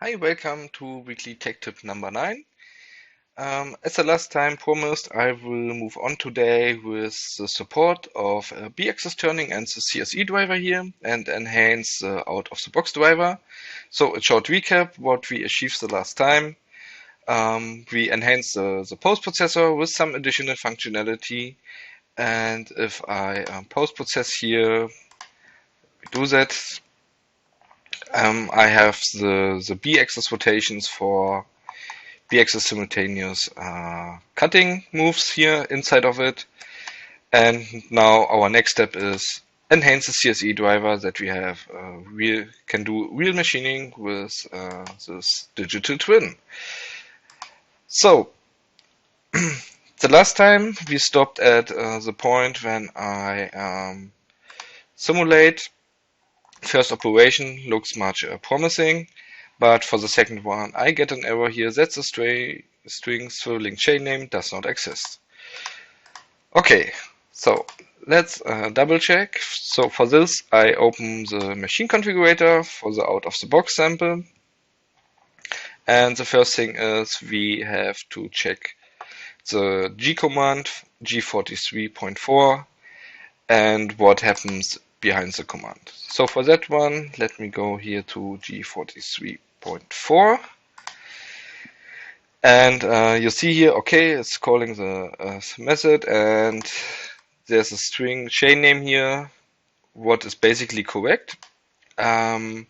Hi, welcome to weekly tech tip number 9. As the last time promised, I will move on today with the support of B-axis turning and the CSE driver here and enhance the out-of-the-box driver. So a short recap what we achieved the last time. We enhanced the post-processor with some additional functionality, and if I post-process here, we do that. I have the B-axis rotations for B-axis simultaneous cutting moves here inside of it. And now our next step is enhance the CSE driver that we have can do real machining with this digital twin. So the last time we stopped at the point when I simulate. First operation looks much promising, but for the second one I get an error here that the string swiveling chain name does not exist. Okay, so let's double check. So for this I open the machine configurator for the out-of-the-box sample, and the first thing is we have to check the G command G43.4 and what happens behind the command. So for that one, let me go here to G43.4. And you see here, okay, it's calling the method, and there's a string chain name here, what is basically correct. But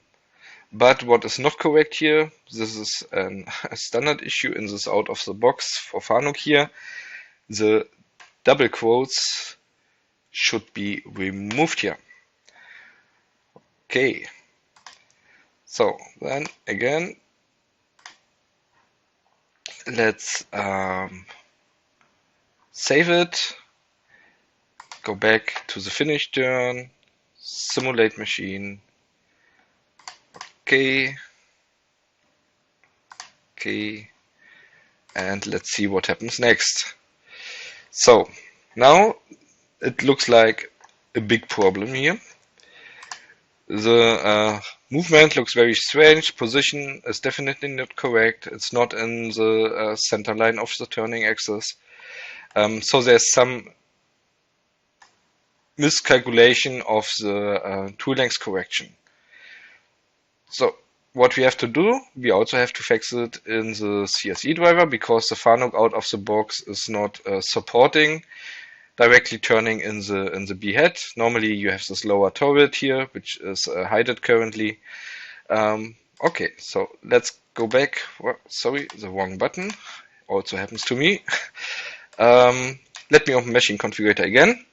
what is not correct here, this is a standard issue in this out of the box for Fanuc here. The double quotes should be removed here. Okay, so then again, let's save it, go back to the finish turn, simulate machine. Okay, and let's see what happens next. So now it looks like a big problem here. The movement looks very strange. Position is definitely not correct. It's not in the center line of the turning axis. So there's some miscalculation of the tool length correction. So what we have to do, we also have to fix it in the CSE driver, because the Fanuc out of the box is not supporting directly turning in the B head. Normally you have this lower turret here, which is hidden currently. Okay, so let's go back. Sorry, the wrong button. Also happens to me. Let me open machine configurator again.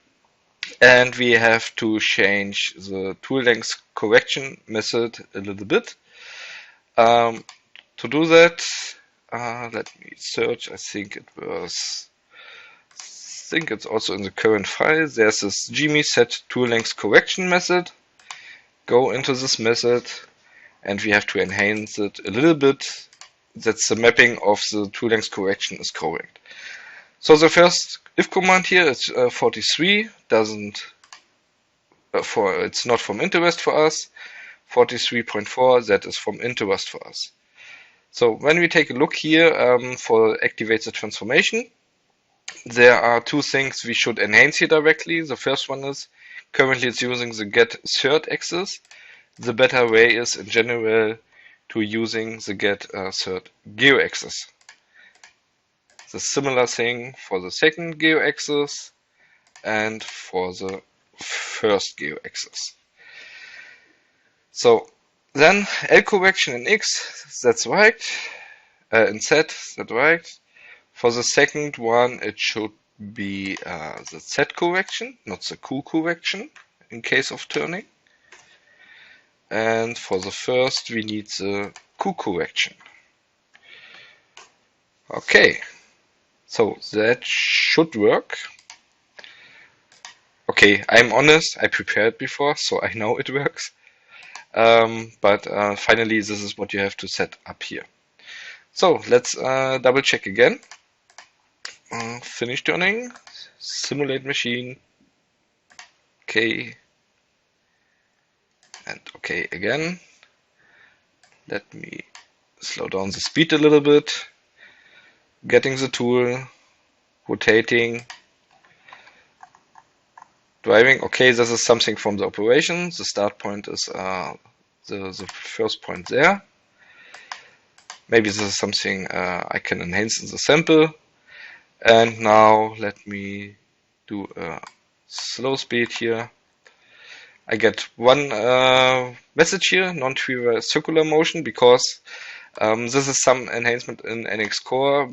And we have to change the tool length correction method a little bit. To do that, let me search. I think it's also in the current file. There's this gme set tool length correction method. Go into this method, and we have to enhance it a little bit. That's the mapping of the tool length correction is correct. So the first if command here is 43 doesn't it's not from interest for us. 43.4, that is from interest for us. So when we take a look here for activate the transformation, there are two things we should enhance here directly. The first one is currently it's using the get third axis. The better way is in general to using the get third geo axis. The similar thing for the second geo axis and for the first geo axis. So then L correction in X, that's right. In Z, that's right. For the second one, it should be the Z correction, not the Q correction, in case of turning. And for the first, we need the Q correction. Okay, so that should work. Okay, I'm honest, I prepared before, so I know it works. But finally, this is what you have to set up here. So let's double check again. Finish turning, simulate machine, okay, and okay again. Let me slow down the speed a little bit, getting the tool, rotating, driving. Okay, this is something from the operation. The start point is the first point there. Maybe this is something I can enhance in the sample. And now let me do a slow speed here. I get one message here, non-trivial circular motion, because this is some enhancement in NX Core,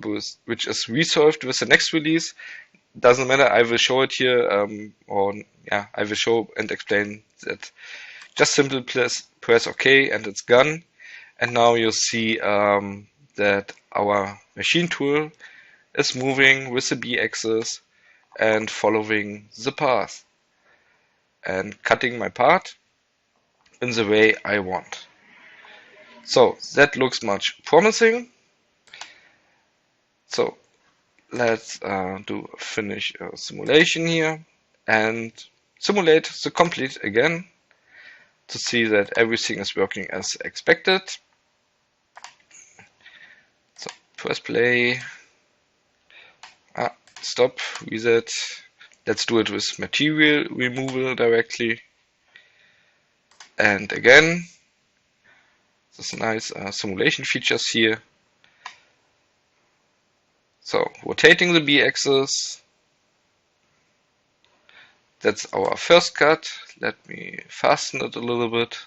which is resolved with the next release. Doesn't matter, I will show it here, I will show and explain that. Just simply press OK and it's gone. And now you see that our machine tool is moving with the B-axis and following the path and cutting my part in the way I want. So that looks much promising. So let's do a finish simulation here and simulate the complete again to see that everything is working as expected. So press play, stop, reset. Let's do it with material removal directly. And again, this nice simulation features here. So rotating the B-axis. That's our first cut. Let me fasten it a little bit.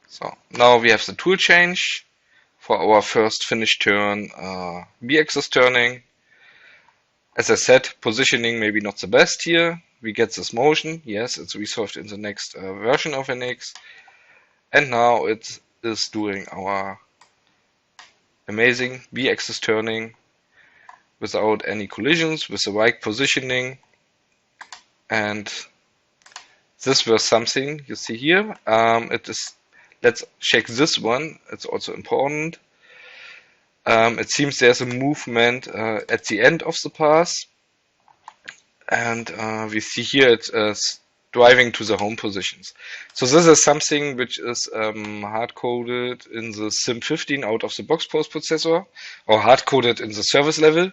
So now we have the tool change for our first finish turn, B-axis turning. As I said, positioning maybe not the best here. We get this motion. Yes, it's resolved in the next version of NX. And now it is doing our amazing B-axis turning without any collisions, with the right positioning. And this was something you see here. It is. Let's check this one. It's also important. It seems there's a movement at the end of the path, and we see here it's driving to the home positions. So this is something which is hard-coded in the Sim15 out-of-the-box post-processor, or hard-coded in the service level.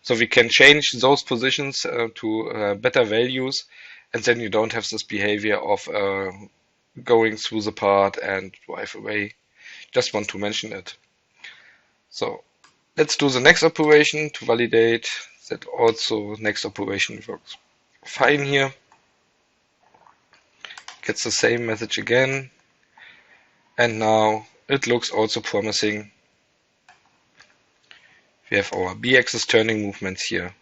So we can change those positions to better values, and then you don't have this behavior of going through the part and drive away. Just want to mention it. So let's do the next operation to validate that also next operation works fine here. Gets the same message again. And now it looks also promising. We have our B-axis turning movements here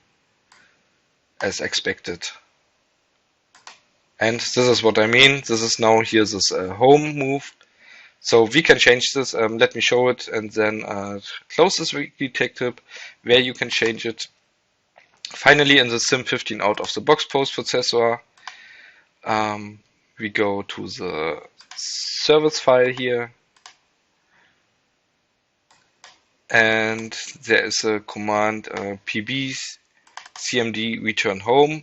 as expected. And this is what I mean. This is now here this home move. So we can change this. Let me show it and then close this weekly tech tip where you can change it. Finally, in the Sim15 out of the box post processor, we go to the service file here. And there is a command pb cmd return home.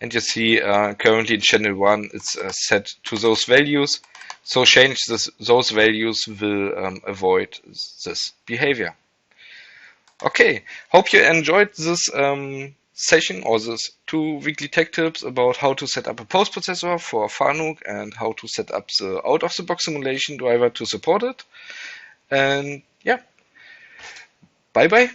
And you see currently in channel 1 it's set to those values. So change those values will avoid this behavior. Okay, hope you enjoyed this session or this 2 weekly tech tips about how to set up a post processor for Fanuc and how to set up the out-of-the-box simulation driver to support it. And yeah, bye bye.